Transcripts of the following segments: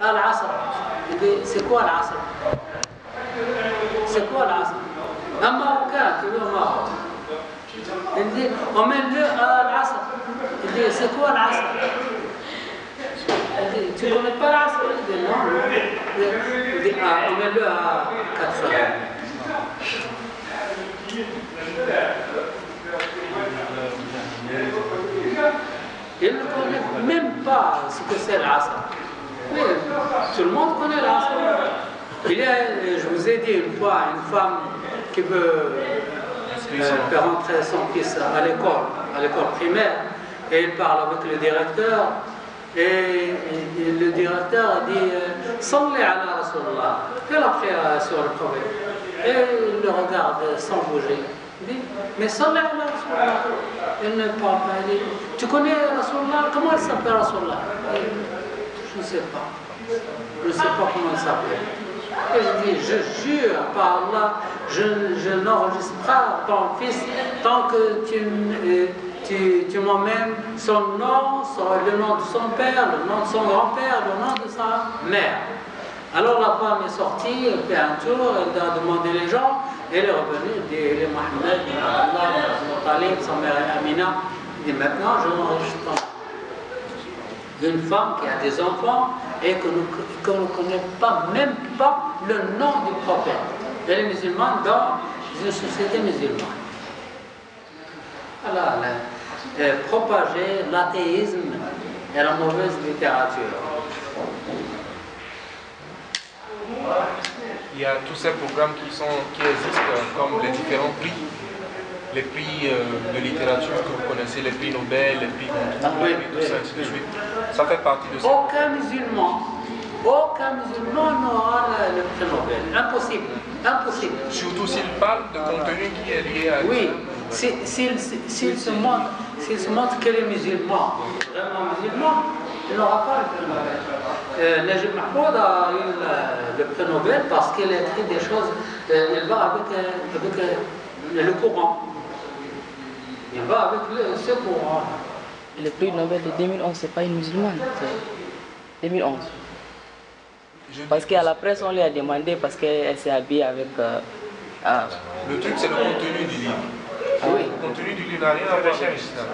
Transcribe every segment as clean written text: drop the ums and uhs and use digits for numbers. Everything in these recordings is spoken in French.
Al-Asr. Il dit, c'est quoi Al-Asr? C'est quoi Al-Asr? Un Marocain qui veut au Maroc. Il dit, emmène-le à Al-Asr. Il dit, c'est quoi Al-Asr? Il dit, tu ne connais pas Al-Asr? Il dit, non. Il dit, ah, emmène-le à 4 heures. Il ne connaît même pas ce que c'est l'Asr. Mais tout le monde connaît l'Asr. Il y a, je vous ai dit une fois, une femme qui veut faire rentrer son fils à l'école primaire, et il parle avec le directeur, et le directeur dit Salli ala Rasulullah. Fais la prière sur le prophète. Et il le regarde sans bouger. Il dit, mais Salli ala Rasulullah. Il ne parle pas. Il dit, tu connais Rasulullah? Comment elle s'appelle Rasulullah? Je ne sais pas. Je ne sais pas comment elle s'appelle. Et je dis, je jure par Allah, je n'enregistre pas ton fils tant que tu m'emmènes son nom, le nom de son père, le nom de son grand-père, le nom de sa mère. Alors la femme est sortie, elle fait un tour, elle a demandé les gens, et elle est revenue, elle dit, il est Mohamed, il est Allah, Talib, sa mère est Amina. Il dit, maintenant je n'enregistre pas. Une femme qui a des enfants et qu'on ne connaît pas, même pas le nom du prophète. Elle est musulmane dans une société musulmane. Alors, propager l'athéisme et la mauvaise littérature. Il y a tous ces programmes qui existent, comme les différents prix. Les prix de littérature que vous connaissez, les prix Nobel, les prix Goncourt, tout ça, ainsi de suite. Ça fait partie de ça. Aucun musulman n'aura le prix Nobel. Impossible. Impossible. Surtout s'il parle de contenu qui est lié à... Oui, s'il se montre qu'il est musulman, vraiment musulman, il n'aura pas le prix Nobel. Najib Mahfoud a eu le prix Nobel parce qu'il a écrit des choses, il va avec le courant. Il va avec ce courant. Le prix Nobel de 2011, c'est pas une musulmane, c'est 2011. Parce qu'à la presse, on lui a demandé parce qu'elle s'est habillée avec... Le truc, c'est le contenu du livre. Oui. Le contenu du livre n'a rien à voir avec l'islam.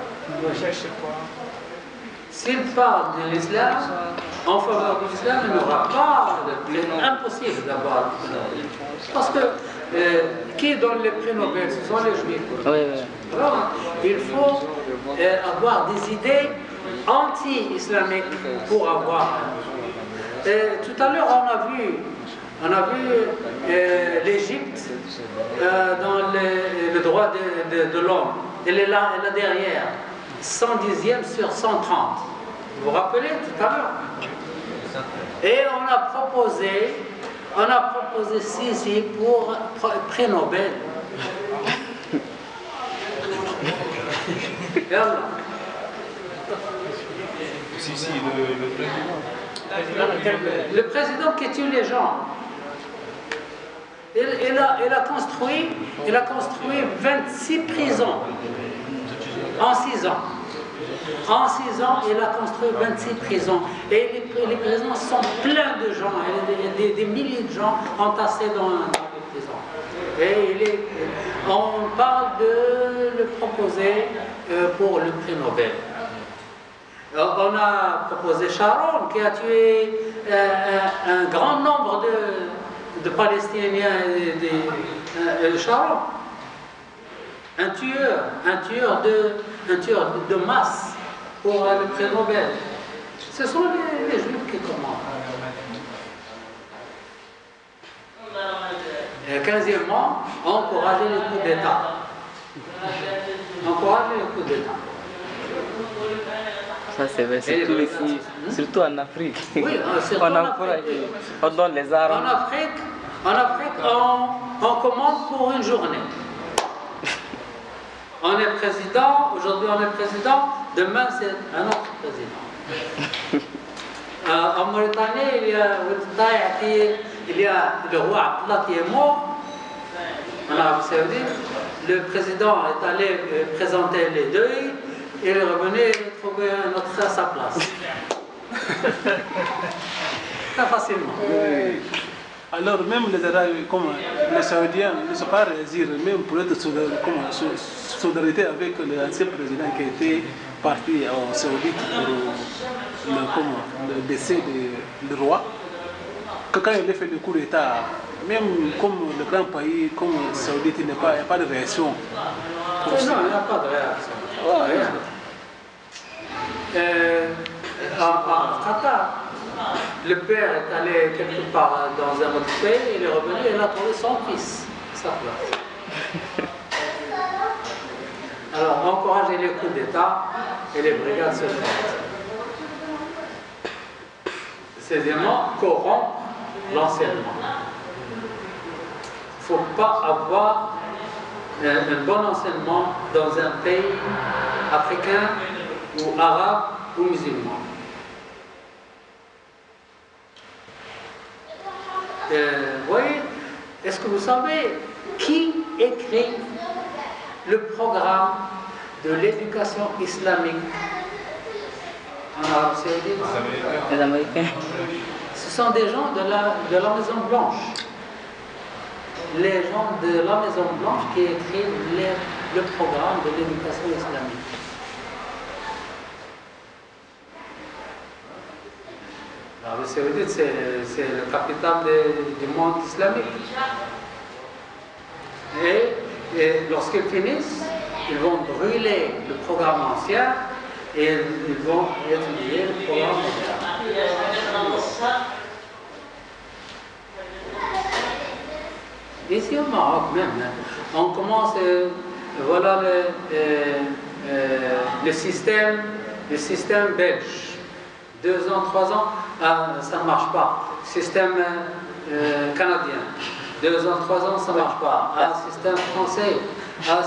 S'il parle de l'islam, en faveur de l'islam, il n'aura pas de prix. Impossible d'avoir. Parce que qui donne les prix Nobel? Ce sont les juifs. Oui. Alors, il faut avoir des idées anti-islamiques pour avoir. Tout à l'heure, on a vu l'Égypte dans le droit de l'homme. Elle est là derrière, 110e sur 130. Vous vous rappelez tout à l'heure? Et on a proposé Sisi pour prix Nobel. Si, le président qui tue les gens. Il a construit 26 prisons en 6 ans. En 6 ans, il a construit 26 prisons. Et les prisons sont pleines de gens. Il y a des milliers de gens entassés dans les prisons. Et on parle de le proposer pour le prix Nobel. On a proposé Sharon qui a tué un grand nombre de Palestiniens et Sharon. Un tueur de masse pour le prix Nobel. Ce sont les Juifs qui commandent. Et 15e, encourager les coups d'État. Encourager les coups d'État. Ça c'est vrai, surtout ici, surtout en Afrique. Oui, surtout on encourage, on donne les armes. En Afrique, on commande pour une journée. On est président, aujourd'hui on est président, demain c'est un autre président. En Mauritanie, il y a le roi Abdallah qui est mort en Arabie Saoudite. Le président est allé présenter les deuils. Il est revenu et trouver un autre à sa place. très facilement. Oui. Alors même les Arabes, comme les Saoudiens, ne sont pas réagir, même pour être solidarité avec l'ancien président qui était parti en Saoudite pour le décès du roi. Que quand il a fait le coup d'État, même comme le grand pays, comme le Saoudite, il n'y a pas de réaction. Non, il n'y a pas de réaction. Rien. En Qatar, le père est allé quelque part dans un autre pays, il est revenu et il a trouvé son fils, sa place. Alors, encourager les coups d'État et les brigades secrètes. C'est vraiment corrompre l'enseignement. Il ne faut pas avoir un bon enseignement dans un pays africain ou arabe ou musulman. Vous voyez, est-ce que vous savez qui écrit le programme de l'éducation islamique en Arabie Saoudite? Les Américains. Ce sont des gens de la Maison Blanche. Les gens de la Maison Blanche qui écrivent le programme de l'éducation islamique. L'Arabie Saoudite, c'est le capital du monde islamique. Et lorsqu'ils finissent, ils vont brûler le programme ancien et ils vont étudier le programme moderne. Ici au Maroc même, on commence, voilà le système belge. 2 ans, 3 ans, ça ne marche pas. Système canadien. 2 ans, 3 ans, ça ne marche pas. Système français.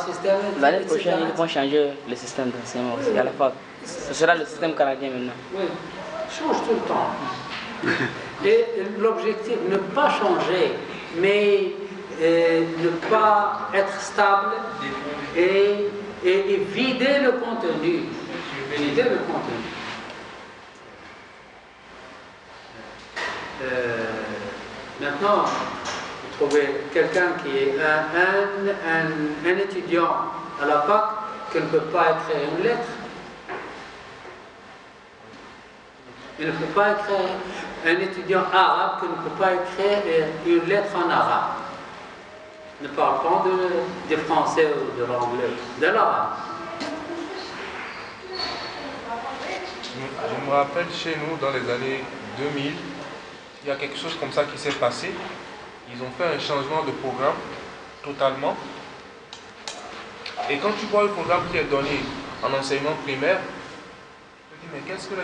Système... L'année prochaine, ils vont changer le système d'enseignement aussi à la fac. Ce sera le système canadien maintenant. Oui, change tout le temps. Et l'objectif, ne pas changer, mais ne pas être stable et vider le contenu. Vider le contenu. Maintenant, vous trouvez quelqu'un qui est un étudiant à la fac qui ne peut pas écrire une lettre. Il ne peut pas écrire un étudiant arabe qui ne peut pas écrire une lettre en arabe. Ne parle pas du français ou de l'anglais, de l'arabe. Je me rappelle chez nous, dans les années 2000, il y a quelque chose comme ça qui s'est passé. Ils ont fait un changement de programme totalement. Et quand tu vois le programme qui est donné en enseignement primaire, tu te dis mais qu'est-ce que